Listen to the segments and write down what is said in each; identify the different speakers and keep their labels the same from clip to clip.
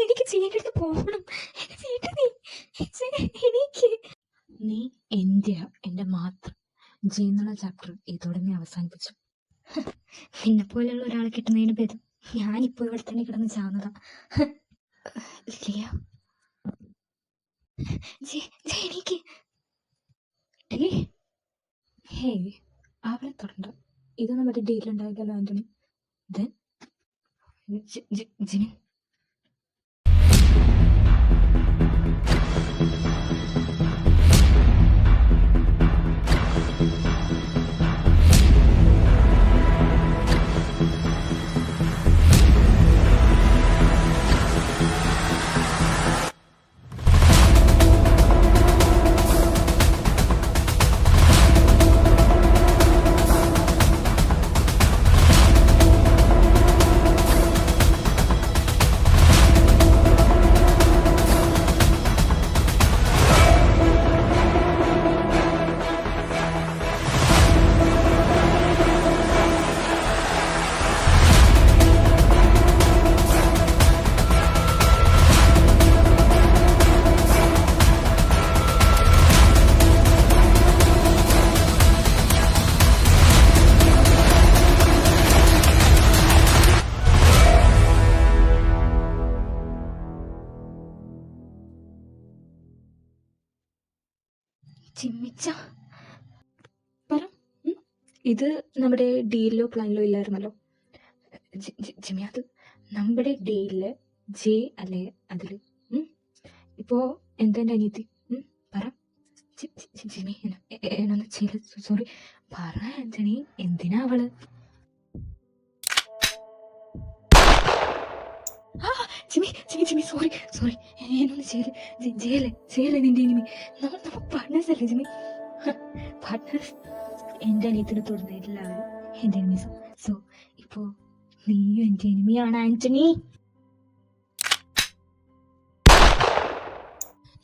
Speaker 1: എനിക്ക് ചേട്ടൻ്റെ അടുത്ത് പോകണം. എനിക്ക് നീ എൻ്റെ മാത്രം ജീന്നുള്ള ചാപ്റ്റർ ഇതോടെ നീ അവസാനിപ്പിച്ചു. നിന്നെ പോലെയുള്ള ഒരാളെ കിട്ടുന്നതിന് ഭേദം ഞാനിപ്പോൾ ഇവിടെ തന്നെ കിടന്ന് ചാവുന്നതാ. എനിക്ക് ഹേയ് അവളെ തുടണ്ട. ഇതൊന്നും മറ്റേ ഡീലുണ്ടാവില്ലല്ലോ ആന്റണി. ദെൻ ജിമിൻ ചിമ്മിച്ച പറ. ഇത് നമ്മുടെ ഡീലിലോ പ്ലാനിലോ ഇല്ലായിരുന്നല്ലോ ജിമ്മി. അത് നമ്മുടെ ഡീലില് ജെ അല്ലേ അതിൽ? ഇപ്പോ എന്താ എൻ്റെ അനിയത്തി? പറ ജിമ്മി. എന്നൊന്ന് ചെയ്ത് സോറി പറ ആന്റണി. എന്തിനാ അവള്? ജിമ്മി സോറി എന്നൊന്ന് ചെയ്യല്ലേ നിന്റെ ഇനിമി. നമ്മൾ പാർട്ട്നേഴ്സ് അല്ലേ ജിമ്മി? പാർട്ട്നേഴ്സ്. എൻ്റെ അനിയത്തിനെ തൊടുന്നില്ല അവര് എൻ്റെ എനിമീസ്. സോ ഇപ്പോ നീയും എൻ്റെ എനിമിയാണ് ആന്റണി.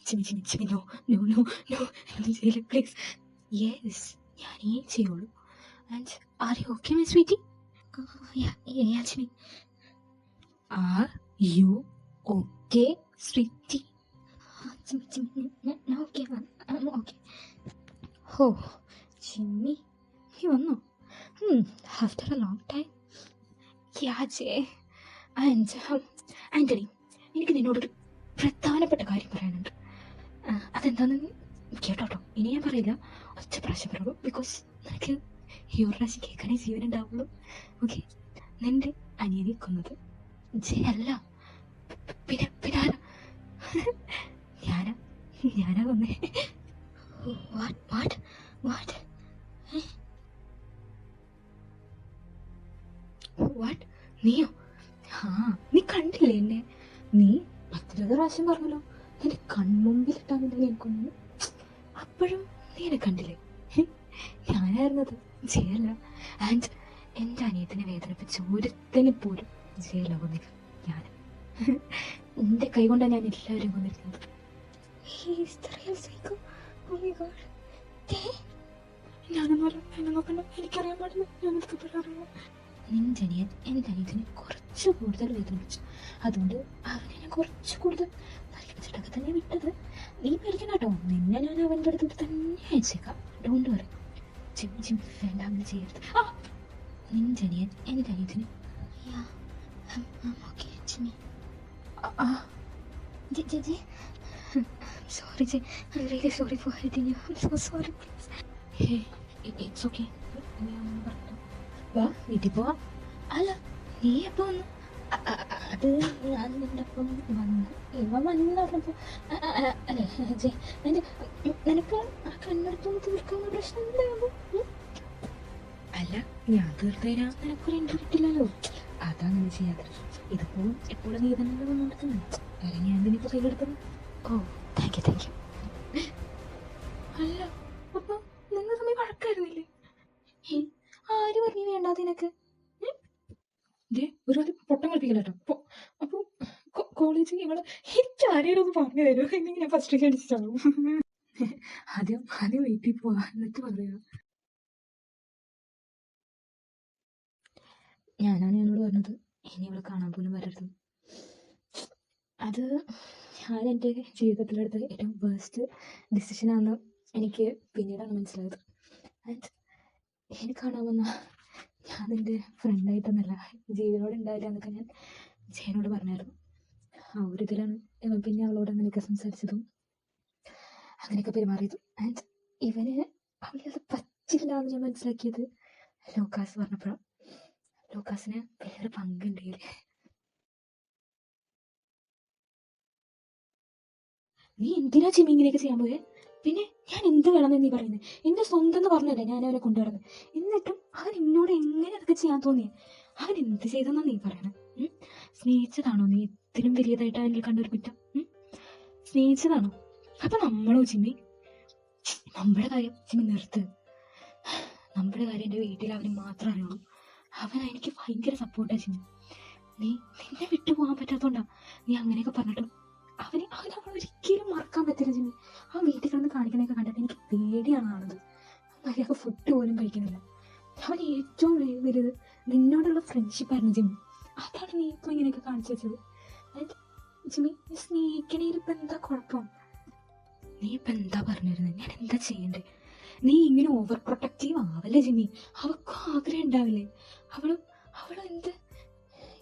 Speaker 1: ജിമ്മി നോ ചെയ്യല്ലേ പ്ലീസ്. യെസ് ഞാനേ ചെയ്യുള്ളൂ. And are you okay my sweetie? Jimmy are you okay sweetie? Okay okay. ഹോ ജിമ്മി നീ വന്നോ? After a long time. Antony എനിക്ക് നിന്നോടൊരു പ്രധാനപ്പെട്ട കാര്യം പറയാനുണ്ട്. അതെന്താണെന്ന് കേട്ടോട്ടോ. ഇനി ഞാൻ പറയില്ല, ഒറ്റ പ്രാവശ്യം പറയുള്ളൂ. ബിക്കോസ് നിനക്ക് ഈ ഒരു പ്രാവശ്യം കേൾക്കാനേ ജീവനുണ്ടാവുള്ളൂ. ഓക്കെ? നിന്റെ അനിയനെ കൊന്നത് ജയ അല്ല, പിന്നെ ഞാനാ കൊന്നേ. വാട്ട്? നീയോ? നീ കണ്ടില്ലേ എന്നെ? നീ 10 പ്രാവശ്യം പറഞ്ഞല്ലോ നിന്റെ കൺമുമ്പിലിട്ടാണ് ഞാൻ കൊന്നു. അപ്പോഴും നീ എന്നെ കണ്ടില്ലേ? ഞാനായിരുന്നത് ജയല്ല. ആൻഡ് എൻ്റെ അനിയത്തിനെ വേദനിപ്പിച്ച ഒരുത്തനെ പോലും ജയല കൊന്നില്ല. ഞാൻ എൻ്റെ കൈ കൊണ്ടാണ് ഞാൻ എല്ലാവരും കൊന്നിരുന്നത്. ഞാനൊന്നുമല്ല, നോക്കണ്ട. എനിക്കറിയാൻ പാടില്ല. ഞാനെടുത്ത് പറയാറില്ല. നിന്റെ അനിയൻ എൻ്റെ അനിയത്തിനെ കുറച്ച് കൂടുതൽ വേദനിപ്പിച്ചു. അതുകൊണ്ട് അവനെ ഞാൻ കുറച്ച് കൂടുതൽ നല്ലിപ്പിച്ചിട്ടൊക്കെ തന്നെ വിട്ടത്. നീ പേടിക്കണം കേട്ടോ. നിന്നെ ഞാൻ അവൻ്റെ അടുത്ത് തന്നെ അയച്ചേക്കാം. Don't worry. ജിമ്മി വേണ്ട, അങ്ങനെ ചെയ്യരുത്. നിന്റെ അനിയൻ എൻ്റെ അനിയത്തിന് sorry Jay, I'm really sorry for hurting you. I'm so sorry, please. Hey, it's okay. വാ വീട്ടിൽ പോവാം. അല്ല നീ എപ്പോ വന്നു? അത് ഞാൻ നിന്റെ ഒപ്പം വന്നു. ഇവ വന്നപ്പോ അല്ലേ ജയ്, നിനക്ക് ആ കണ്ണെടുത്തൊന്ന് തീർക്കാവുന്ന പ്രശ്നം എന്താകും? അല്ല ഞാൻ തീർത്തരാം. നിനക്കൊരു ഇൻ്റർവ്യൂ കിട്ടില്ലല്ലോ, അതങ്ങനെ ചെയ്യാത്ത. ഇതിപ്പോ എപ്പോഴും നീ തന്നെ വന്നോണ്ടിരിക്കുന്നത്. അല്ലെങ്കിൽ ഞാൻ എന്തിനിപ്പോ കയ്യിലെടുത്തത്? ഓ താങ്ക് യു. അല്ല അപ്പൊ നിങ്ങൾ തമ്മിൽ വഴക്കായിരുന്നില്ലേ? ആര് പറഞ്ഞു വേണ്ടാതെ നിനക്ക്? ഒരുപാട് പൊട്ടം കളിപ്പിക്കില്ല കേട്ടോ. അപ്പൊ കോളേജിൽ ഇവള് എനിക്ക് ആരെയും ഒന്ന് പറഞ്ഞു തരുമോ? അല്ലെങ്കിൽ ഞാൻ ഫസ്റ്റ് അടിച്ചിട്ടാവും. ആദ്യം വീട്ടിൽ പോവാ, എന്നിട്ട് പറയാ. ഞാനാണ് എന്നോട് പറഞ്ഞത് ഇനി അവളെ കാണാൻ പോലും വരരുത്. അത് ഞാൻ എൻ്റെ ജീവിതത്തിലെടുത്ത ഏറ്റവും വേസ്റ്റ് ഡിസിഷനാണെന്ന് എനിക്ക് പിന്നീടാണ് മനസ്സിലായത്. ആൻഡ് എനിക്കാണാവുന്ന ഞാൻ എൻ്റെ ഫ്രണ്ടായിട്ടൊന്നല്ല ജീവനോട് ഉണ്ടാവില്ല എന്നൊക്കെ ഞാൻ ജയനോട് പറഞ്ഞായിരുന്നു. ആ ഒരു ഇതിലാണ് പിന്നെ അവളോട് അങ്ങനെയൊക്കെ സംസാരിച്ചതും അങ്ങനെയൊക്കെ പെരുമാറിയതും. ആൻഡ് ഇവന് അവളത് പറ്റില്ല എന്ന് ഞാൻ മനസ്സിലാക്കിയത് ലൂക്കാസ് പറഞ്ഞപ്പോഴാണ്. ലൂക്കാസിന് വേറെ പങ്കുണ്ട് ഇതിൽ. നീ എന്തിനാ ജിമ്മി ഇങ്ങനെയൊക്കെ ചെയ്യാൻ പോയേ? പിന്നെ ഞാൻ എന്ത് വേണമെന്ന് നീ പറയുന്നത്? എൻ്റെ സ്വന്തം എന്ന് പറഞ്ഞല്ലേ ഞാൻ അവനെ കൊണ്ടുവരുന്നത്. എന്നിട്ടും അവൻ എന്നോട് എങ്ങനെ അതൊക്കെ ചെയ്യാൻ തോന്നിയേ? അവൻ എന്ത് ചെയ്തെന്നാ നീ പറയണേ? സ്നേഹിച്ചതാണോ നീ ഇത്തിനും വലിയതായിട്ട് അവനിൽ കണ്ടൊരു കുറ്റം? സ്നേഹിച്ചതാണോ? അപ്പൊ നമ്മളോ ജിമ്മി? നമ്മുടെ കാര്യം ജിമ്മി നിർത്ത്. നമ്മുടെ കാര്യം എൻ്റെ വീട്ടിൽ അവന് മാത്രമേ അറിയുള്ളൂ. അവൻ എനിക്ക് ഭയങ്കര സപ്പോർട്ടാ ജിമ്മി. നിന്നെ വിട്ടു പോകാൻ പറ്റാത്തോണ്ടാ നീ അങ്ങനെയൊക്കെ പറഞ്ഞിട്ടും അവൻ ഒരിക്കലും മറക്കാൻ പറ്റില്ല ജിമ്മി. ആ വീട്ടിൽ കിടന്ന് കാണിക്കണൊക്കെ കണ്ടിട്ട് എനിക്ക് പേടിയാണ് ആണത്. മര്യാദ ഫുഡ് പോലും കഴിക്കുന്നില്ല. അവൻ ഏറ്റവും വലുത് നിന്നോടുള്ള ഫ്രണ്ട്ഷിപ്പായിരുന്നു ജിമ്മി. അതാണ് നീ ഇപ്പോൾ ഇങ്ങനെയൊക്കെ കാണിച്ചു വെച്ചത്. ജിമ്മി, നീ സ്നേഹിക്കണേൽ ഇപ്പം എന്താ കുഴപ്പം? നീ ഇപ്പം എന്താ പറഞ്ഞിരുന്നത്? ഞാൻ എന്താ ചെയ്യണ്ടേ? നീ ഇങ്ങനെ ഓവർ പ്രൊട്ടക്റ്റീവ് ആവല്ലേ ജിമ്മി. അവൾക്കും ആഗ്രഹം ഉണ്ടാവില്ലേ? അവളും എന്ത്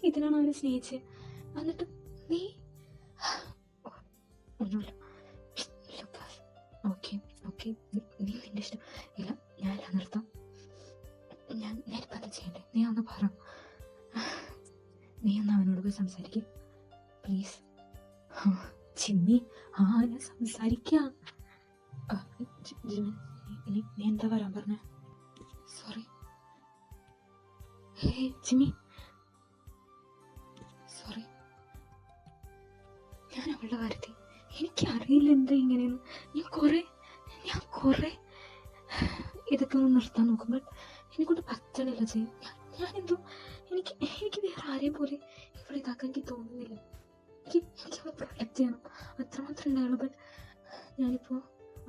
Speaker 1: ഇതിനാണ് അവനെ സ്നേഹിച്ചത്. എന്നിട്ട് നീ ഒന്നുമില്ല. ഓക്കെ നീ നിന്റെ ഇഷ്ടം. ഇല്ല, ഞാനെല്ലാം നിർത്താം. ഞാനിപ്പോൾ എന്താ ചെയ്യണ്ടേ? നീ ഒന്ന് പറ. നീ ഒന്ന് അവനോട് പോയി സംസാരിക്കുക പ്ലീസ്. ജിമ്മി, ഞാൻ സംസാരിക്കാം. ജിമ്മി, നീ എന്താ വരാൻ പറഞ്ഞ? സോറി. ഹേ ജിമ്മി, സോറി. ഞാൻ അവളുടെ കാര്യത്തിൽ എനിക്കറിയില്ല എന്താ ഇങ്ങനെയെന്ന്. ഞാൻ കുറേ ഇതൊക്കെ ഒന്ന് നിർത്താൻ നോക്കും. ബട്ട് എന്നെക്കൊണ്ട് പറ്റണില്ല ചെയ്യും. ഞാനെന്തോ എനിക്ക് വേറെ ആരെയും പോലെ ഇവിടെ ഇതാക്കാൻ എനിക്ക് തോന്നുന്നില്ല. എനിക്ക് അവളെ പ്രൊട്ടക്റ്റ് ചെയ്യണം, അത്രമാത്രം ഉണ്ടായുള്ളൂ. ബട്ട് ഞാനിപ്പോൾ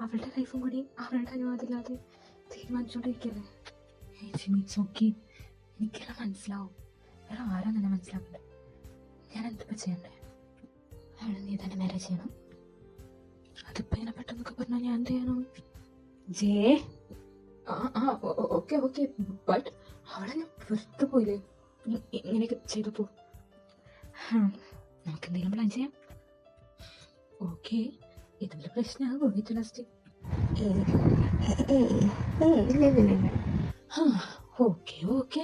Speaker 1: അവളുടെ ലൈഫും കൂടി അവളുടെ അനുവാദമില്ലാതെ തീരുമാനിച്ചുകൊണ്ടിരിക്കല്ലേ. ഇറ്റ്സ് ഓക്കെ, എനിക്കെല്ലാം മനസ്സിലാവും. വേറെ ആരാ തന്നെ മനസ്സിലാക്കണ്ടേ? ഞാൻ എന്തൊക്കെ ചെയ്യണ്ടേ? അവളെ നീ തന്നെ മാരേജ് ചെയ്യണം. അതിപ്പോൾ ഇങ്ങനെ പെട്ടെന്നൊക്കെ പറഞ്ഞാൽ ഞാൻ എന്ത് ചെയ്യണം? ഓക്കെ ബട്ട് അവളെ ഞാൻ വെറുതെ പോയില്ലേ ഇങ്ങനെയൊക്കെ ചെയ്തപ്പോൾ? നമുക്ക് എന്തെങ്കിലും പ്ലാൻ ചെയ്യാം. ഓക്കെ, ഇതുപോലെ പ്രശ്നമാകുമോ ഏറ്റവും ലാസ്റ്റ്? ഓക്കെ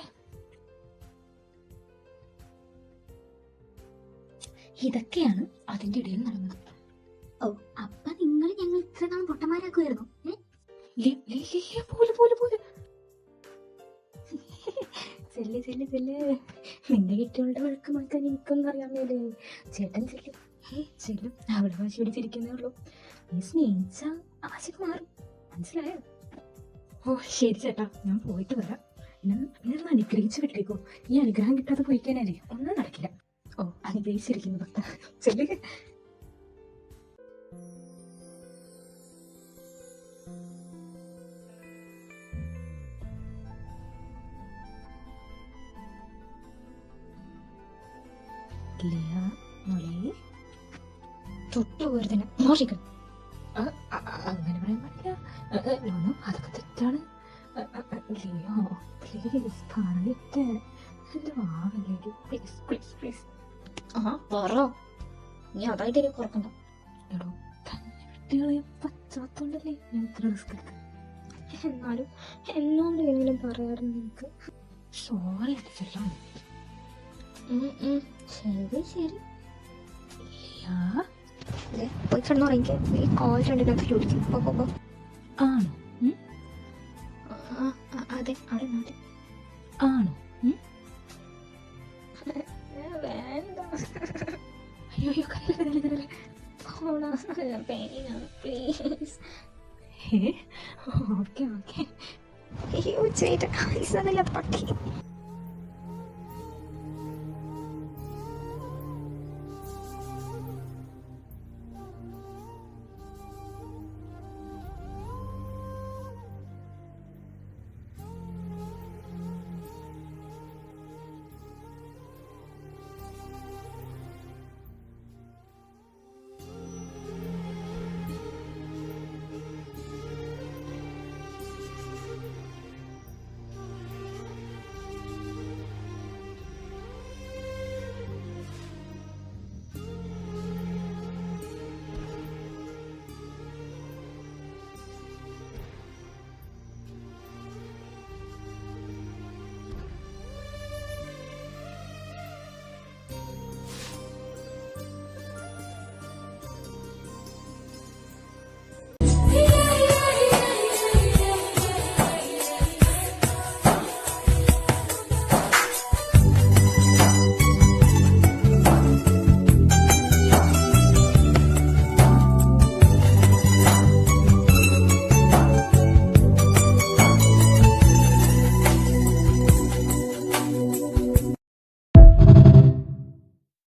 Speaker 1: ഇതൊക്കെയാണ് അതിൻ്റെ ഇടയിൽ നടന്നത്. ഓ, അപ്പൊ നിങ്ങൾ ഞങ്ങൾ ഇത്ര നാൾ പൊട്ടന്മാരാക്കുമായിരുന്നു? ചെല്ല് നിന്റെ കുട്ടികളുടെ വഴക്ക് മാറ്റാൻ എനിക്കൊന്നും അറിയാൻ മേലേ. ചേട്ടൻ ചെല്ലും അവളെ വാശി പിടിച്ചിരിക്കുന്നേ ഉള്ളൂ. നീ സ്നേഹിച്ച ആശയ്ക്ക് മാറും, മനസ്സിലായോ? ഓ ശരി ചേട്ടാ, ഞാൻ പോയിട്ട് വരാം. എന്നെ അനുഗ്രഹിച്ച് വിട്ടേക്കോ. ഈ അനുഗ്രഹം കിട്ടാതെ പോയിക്കാനല്ലേ ഒന്നും നടക്കില്ല. ഓ, അനുഗ്രഹിച്ചിരിക്കുന്നു ഭക്ത. ചെല്ല്. തൊട്ടുപോരുതന്നെ മോഷിക്കണം. അങ്ങനെ പറയാൻ പാടില്ല. അതൊക്കെ തെറ്റാണ്. ലിയോ പ്ലീസ് പറയട്ടെ. എന്റെ വാവല്ലേക്ക് പ്ലീസ്. പറ, നീ അതായിട്ട് എനിക്ക് കുറക്കണ്ട. എടോ, തന്നെ കുട്ടികളെ പറ്റാത്തോണ്ടല്ലേ ഞാൻ ഇത്ര റിസ്ക് എടുത്തത്. എന്നാലും എന്നോടെങ്കിലും പറയാറുണ്ട് നിനക്ക്. സോറി അടിച്ചല്ലോ. ശരി പോയി കിടന്നുറങ്ങിക്ക്. ഈ കോൾ രണ്ടിനകത്ത് ചോദിക്കും. ആണോ? അതെ അവിടെ ആണോ? വേണ്ട. അയ്യോ കല്ലേ പ്ലീസ്. ഓക്കെ അയ്യോ ചേട്ടാ പട്ടി.